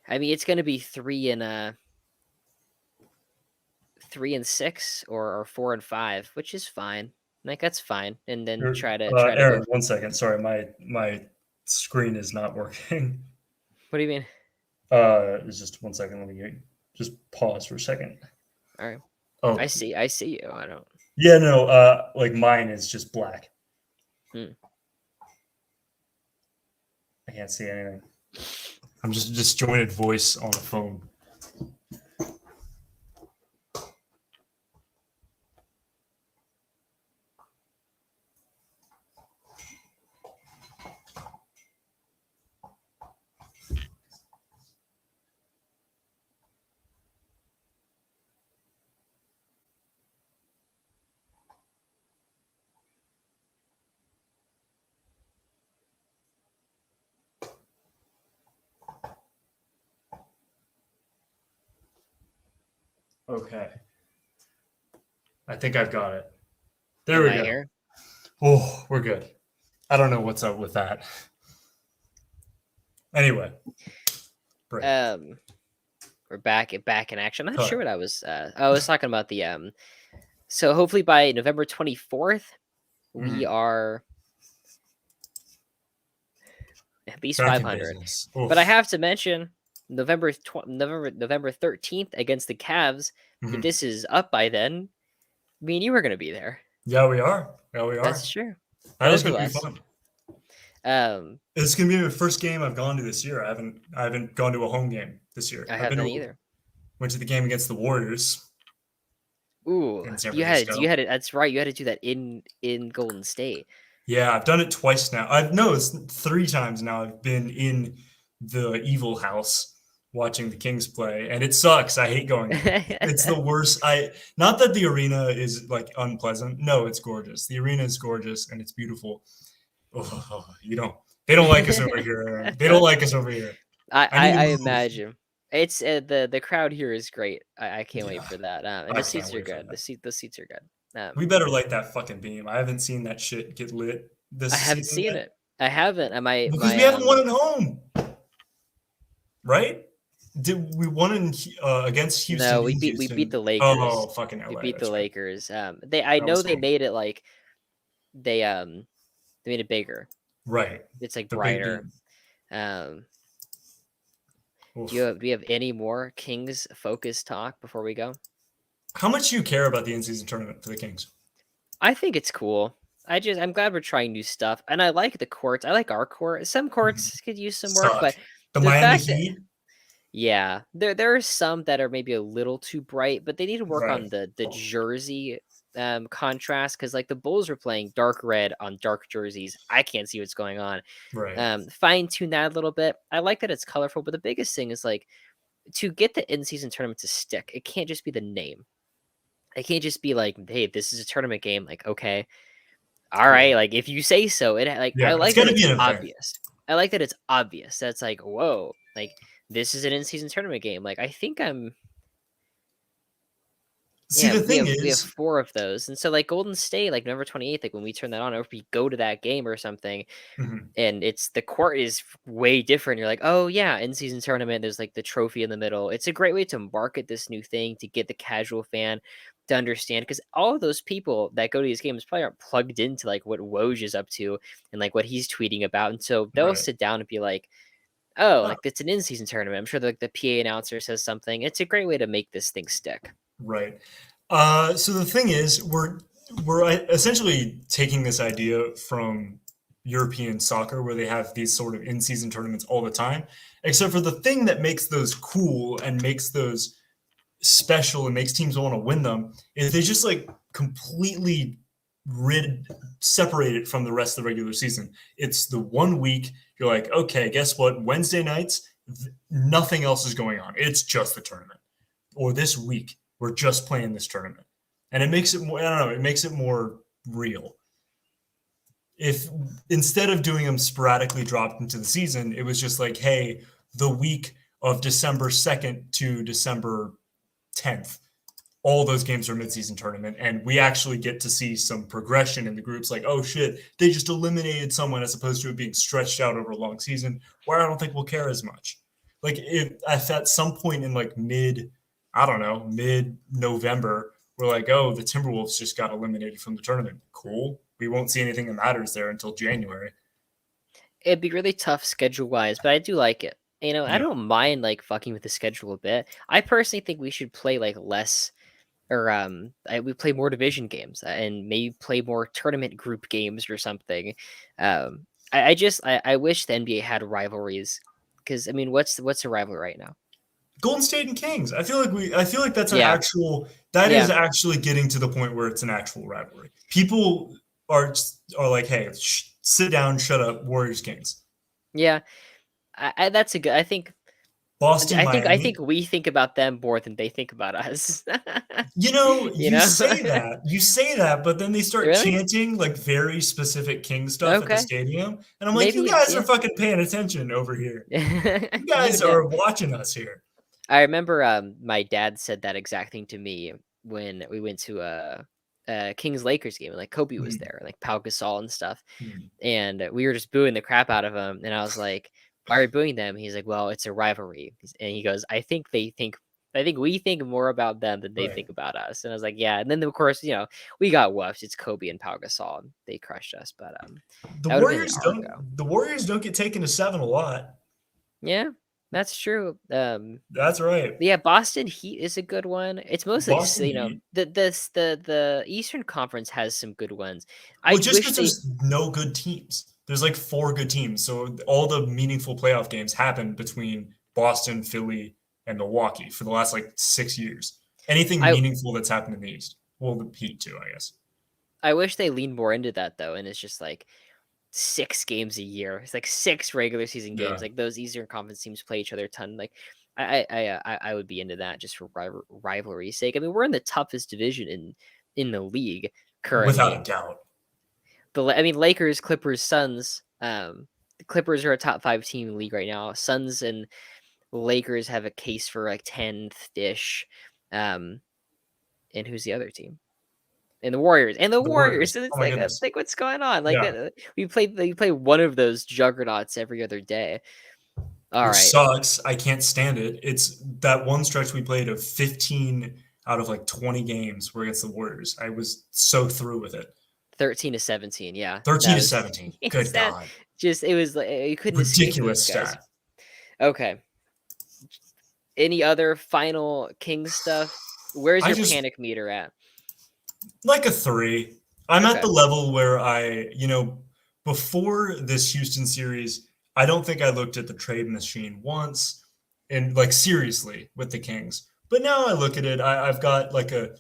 I mean, it's gonna be 3-6 or 4-5, which is fine. Like that's fine, and then try to go. Aaron, 1 second. Sorry, my screen is not working. What do you mean? It's just 1 second. Let me just pause for a second. All right. Oh, I see you. I don't. Yeah, no. Like mine is just black. I can't see anything. I'm just disjointed voice on a phone. Okay. I think I've got it. There we go. Here? Oh, we're good. I don't know what's up with that. Anyway. Break. We're back in action. I'm not sure what I was talking about the so hopefully by November 24th we are at least 500. But I have to mention November 13th against the Cavs. If this is up by then, me and you are going to be there. Yeah, we are. That's true. That is going to be fun. It's going to be the first game I've gone to this year. I haven't gone to a home game this year. I haven't either. Went to the game against the Warriors. Ooh, you had it. That's right. You had to do that in Golden State. Yeah, I've done it twice now. It's 3 times now. I've been in the Evil House watching the Kings play, and it sucks. I hate going there. It's the worst. Not that the arena is like unpleasant. No, it's gorgeous. The arena is gorgeous and it's beautiful. Oh, they don't like us over here. They don't like us over here. I imagine. It's the crowd here is great. I can't wait for that. And the seats are good. The seats are good. We better light that fucking beam. I haven't seen that shit get lit this season. I haven't seen it. I haven't. Because we haven't won at home, right? Did we won against Houston? No, we beat the Lakers. Oh, fucking LA. We beat the Lakers. They made it like they made it bigger. Right. It's like brighter. Do we have any more Kings focus talk before we go? How much do you care about the in-season tournament for the Kings? I think it's cool. I'm glad we're trying new stuff, and I like the courts. I like our court. Some courts could use some work, but the Miami Heat. Yeah, there are some that are maybe a little too bright, but they need to work on the jersey contrast, because like the Bulls are playing dark red on dark jerseys. I can't see what's going on. Right. Fine tune that a little bit. I like that it's colorful, but the biggest thing is like to get the in-season tournament to stick. It can't just be the name. It can't just be like, hey, this is a tournament game. Like, okay, all right, like if you say so. I like that it's obvious. I like that it's obvious. That's like, whoa, like this is an in-season tournament game. Like I think I'm. See, the thing is, we have 4 of those, and so like Golden State, like November 28th, like when we turn that on, or if we go to that game or something, and it's the court is way different. You're like, oh yeah, in-season tournament. There's like the trophy in the middle. It's a great way to market this new thing to get the casual fan to understand, because all of those people that go to these games probably aren't plugged into like what Woj is up to and like what he's tweeting about, and so they'll sit down and be like, oh, like it's an in-season tournament. I'm sure like the PA announcer says something. It's a great way to make this thing stick. Right. So the thing is, we're essentially taking this idea from European soccer, where they have these sort of in-season tournaments all the time, except for the thing that makes those cool and makes those special and makes teams want to win them is they just like completely separate it from the rest of the regular season. It's the 1 week you're like, okay, guess what? Wednesday nights, nothing else is going on. It's just the tournament. Or this week, we're just playing this tournament. And it makes it more, I don't know, it makes it more real. If instead of doing them sporadically dropped into the season, it was just like, hey, the week of December 2nd to December 10th, all those games are midseason tournament, and we actually get to see some progression in the groups. Like, oh shit, they just eliminated someone as opposed to it being stretched out over a long season, where I don't think we'll care as much. Like, if at some point in like I don't know, mid November, we're like, oh, the Timberwolves just got eliminated from the tournament. Cool. We won't see anything that matters there until January. It'd be really tough schedule wise, but I do like it. I Yeah. don't mind like fucking with the schedule a bit. I personally think we should play like less, or we play more division games and maybe play more tournament group games or something. I wish the NBA had rivalries, because I mean, what's a rivalry right now? Golden State and Kings. I feel like that's Yeah, is yeah, actually getting to the point where it's an actual rivalry. People are like, hey, sit down, shut up, Warriors Kings. yeah. That's a good. Boston I Miami. think we think about them more than they think about us. You You know? say that, but then they start Really? chanting like very specific King stuff at the Okay. stadium, and I'm like, you Maybe, guys are yeah. fucking paying attention over here. You You guys know, are watching us here. I remember my dad said that exact thing to me when we went to a Kings Lakers game, and like Kobe was Mm, there, like Pau Gasol and stuff, mm. and we were just booing the crap out of him, and I was like, "Why are we booing them?" He's like, "Well, it's a rivalry," and he goes, I think we think more about them than they Right. think about us." And I was like, "Yeah." And then of course, we got whooped. It's Kobe and Pau Gasol, and they crushed us. But that would have been an hour ago. The Warriors don't get taken to 7 a lot. Yeah, that's true. That's right. Yeah, Boston Heat is a good one. It's mostly Boston Heat. the Eastern Conference has some good ones. Well, I just wish because they there's no good teams. There's like 4 good teams. So all the meaningful playoff games happen between Boston, Philly, and Milwaukee for the last like 6 years. Anything I meaningful that's happened in the East. Well, the Heat too, I guess. I wish they leaned more into that though, and it's just like 6 games a year. It's like 6 regular season games. Yeah. Like those Eastern Conference teams play each other a ton. Like I would be into that just for rivalry's sake. I mean, we're in the toughest division in the league Without a currently. doubt. I mean, Lakers, Clippers, Suns. The Clippers are a top 5 team in the league right now. Suns and Lakers have a case for like 10th ish. And who's the other team? And the Warriors. And the The Warriors. Warriors. And Oh it's my like, goodness. what's going on? Like, Yeah. we play one of those juggernauts every other day. All Which right. sucks. I can't stand it. It's that one stretch we played of 15 out of like 20 games were against the Warriors. I was so through with it. 13-17. Yeah. 13 That to was 17. it's Good that God. just it was like you couldn't escape those Ridiculous guys. stat. Okay. Any other final King stuff? Where's I your just panic meter at? like a 3. I'm at Okay. the level where before this Houston series, I don't think I looked at the trade machine once and like seriously with the Kings. But now I look at it, I've got like a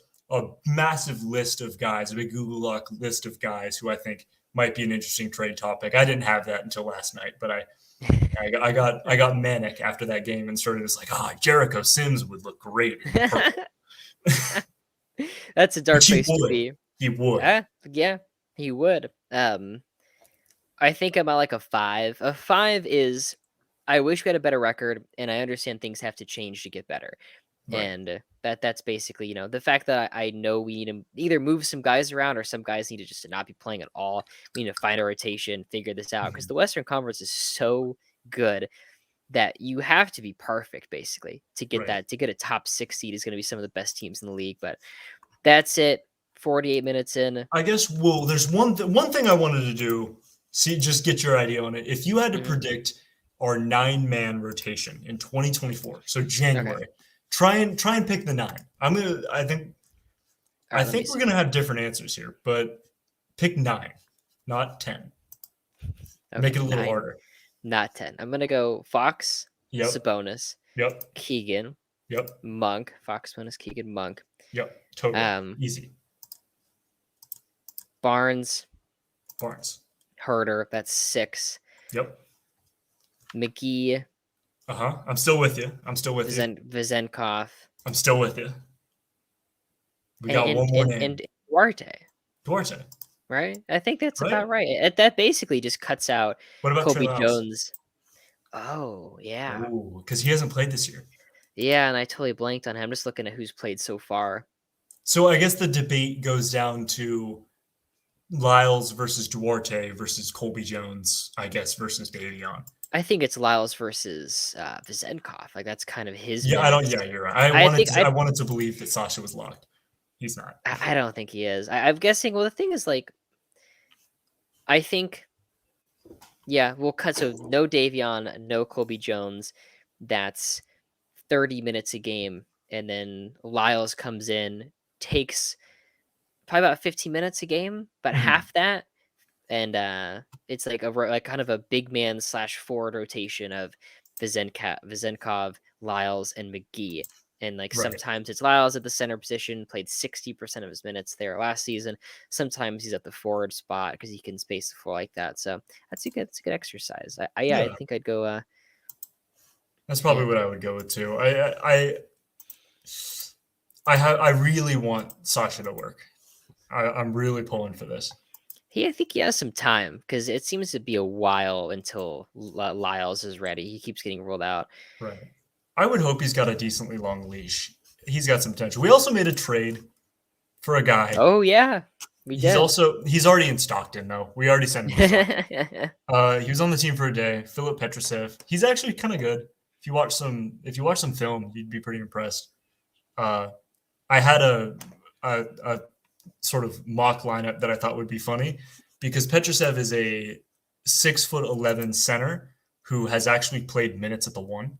massive list of guys, a big Google Doc list of guys who I think might be an interesting trade topic. I didn't have that until last night, but I got manic after that game and started just like, Jericho Sims would look great in purple. That's a dark Which he place to would. be. He would. Yeah, he would. I think I'm at like a 5. A 5 is I wish we had a better record, and I understand things have to change to get better. Right. And that's basically, the fact that I know we need to either move some guys around, or some guys need to just not be playing at all. We need to find a rotation, figure this out, because Mhm. the Western Conference is so good that you have to be perfect basically to get Right. that to get a top 6 seed is going to be some of the best teams in the league. But that's it. 48 minutes in. I guess, well, there's one thing I wanted to do. See, just get your idea on it. If you had to Mhm. predict our 9-man rotation in 2024, so Okay. January, try and pick the 9. All I right. Let me think we're see. gonna have different answers here, but pick 9, not 10. Make Okay. it a little 9, harder. not 10. I'm gonna go Fox, Yep. Sabonis, Yep. Keegan, Yep. Monk. Fox, Sabonis, Keegan, Monk. Yep. Totally Um, easy. Barnes, Barnes. Herder. That's 6. Yep. McGee, I'm still with you. I'm still with you. Vizenkov, I'm still with you. We got one more name. and Duarte. Duarte. Right? I think that's Right. about right. That basically just cuts out What about Trey Kobe Lyles? Jones. Oh, yeah. Oh, because he hasn't played this year. Yeah, and I totally blanked on him. I'm just looking at who's played so far. So I guess the debate goes down to Lyles versus Duarte versus Colby Jones, I guess, versus Davion. I think it's Lyles versus Vizenkov. Like that's kind of his Yeah, I don't. minutes. Yeah, you're right. I think I wanted to believe that Sasha was locked. He's not. I don't think he is. I'm guessing. Well, the thing is, like, I think, yeah, we'll cut. So no Davion, no Colby Jones. That's 30 minutes a game, and then Lyles comes in, takes probably about 15 minutes a game, but Mhm. half that, and it's like like kind of a big man slash forward rotation of Vizenkov, Lyles, and McGee. And like Right. sometimes it's Lyles at the center position, played 60% of his minutes there last season. Sometimes he's at the forward spot because he can space the floor like that. So that's a good exercise. I think I'd go. That's Yeah, probably what I would go with too. I really want Sasha to work. I'm really pulling for this. I think he has some time because it seems to be a while until Lyles is ready. He keeps getting ruled out. Right. I would hope he's got a decently long leash. He's got some potential. We also made a trade for a guy. Oh yeah, we did. He's already in Stockton though. We already sent him to Stockton. He was on the team for a day. Philip Petrusev. He's actually kind of good. If you watch some film, you'd be pretty impressed. I had a sort of mock lineup that I thought would be funny because Petrusev is a 6'11" center who has actually played minutes at the one.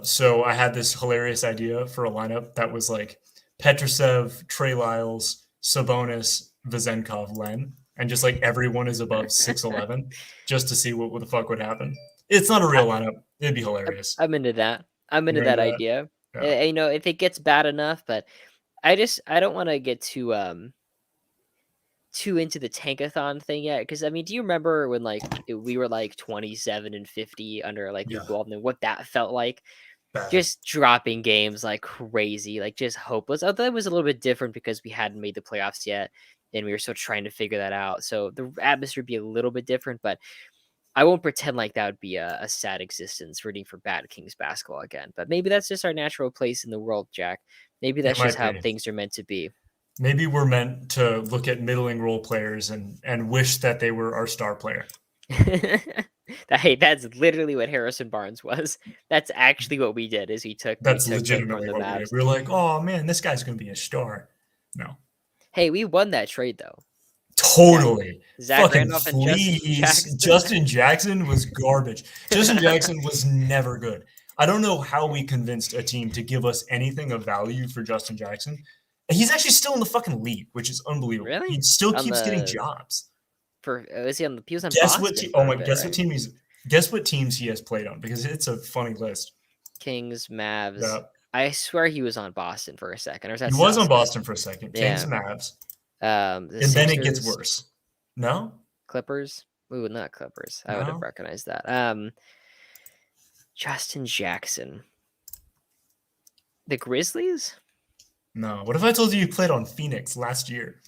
So I had this hilarious idea for a lineup that was like Petrusev, Trey Lyles, Sabonis, Vizenkov, Len, and just like everyone is above 6'11", just to see what the fuck would happen. It's not a real lineup. It'd be hilarious. I'm into that. I'm into that idea. Yeah. You know, if it gets bad enough, but I don't want to get too into the tankathon thing yet. Because I mean, do you remember when like we were like 27-50 under like Luke Walton and what that felt like? Bad. Just dropping games like crazy, like just hopeless. Although it was a little bit different because we hadn't made the playoffs yet, and we were still trying to figure that out. So the atmosphere would be a little bit different, but I won't pretend like that would be a sad existence rooting for bad Kings basketball again. But maybe that's just our natural place in the world, Jack. Maybe that's just how things are meant to be. Maybe we're meant to look at middling role players and wish that they were our star player. Hey, that's literally what Harrison Barnes was. That's actually what we did. Is we took legitimately what we did. We were like, oh man, this guy's gonna be a star. No. Hey, we won that trade though. Totally. Zach Randolph and Justin Jackson was garbage. Justin Jackson was never good. I don't know how we convinced a team to give us anything of value for Justin Jackson. He's actually still in the fucking league, which is unbelievable. Really? He still keeps getting jobs. Is he on the? He was on guess Boston guess what teams he has played on, because it's a funny list. Kings, Mavs. Yeah. I swear he was on Boston for a second. Or was that he was on Boston for a second. Kings, Mavs. And Sixers, then it gets worse. No? Clippers? Ooh, not Clippers. I would have recognized that. Justin Jackson. The Grizzlies? No. What if I told you played on Phoenix last year?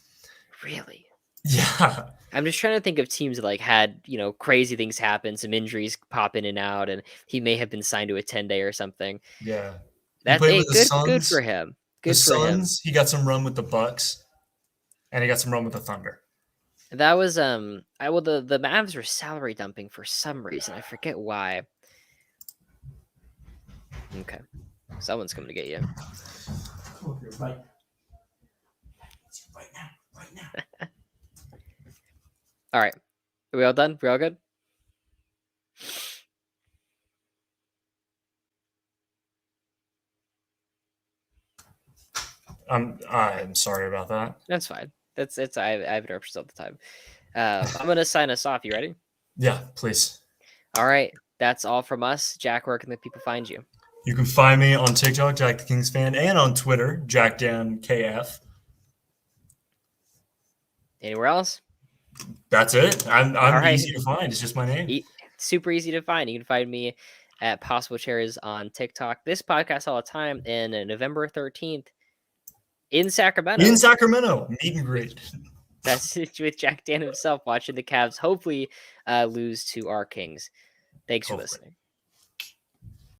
Really? Yeah. I'm just trying to think of teams that like had, you know, crazy things happen, some injuries pop in and out, and he may have been signed to a 10-day or something. Yeah. That's good for him. Good for Suns, he got some run with the Bucks. And he got some run with the Thunder. That was the Mavs were salary dumping for some reason. I forget why. Okay. Someone's coming to get you. Come here, right now. All right. Are we all done? We all good? I'm sorry about that. That's fine. I have interruptions all the time. I'm gonna sign us off. You ready? Yeah, please. All right. That's all from us. Jack, where can the people find you? You can find me on TikTok, Jack the Kings fan, and on Twitter, JackDanKF. Anywhere else? That's it. I'm easy to find. It's just my name. Super easy to find. You can find me at Possible Chairs on TikTok. This podcast all the time in November 13th in Sacramento. Meet and greet. That's with Jack Dan himself watching the Cavs hopefully lose to our Kings. Thanks for listening.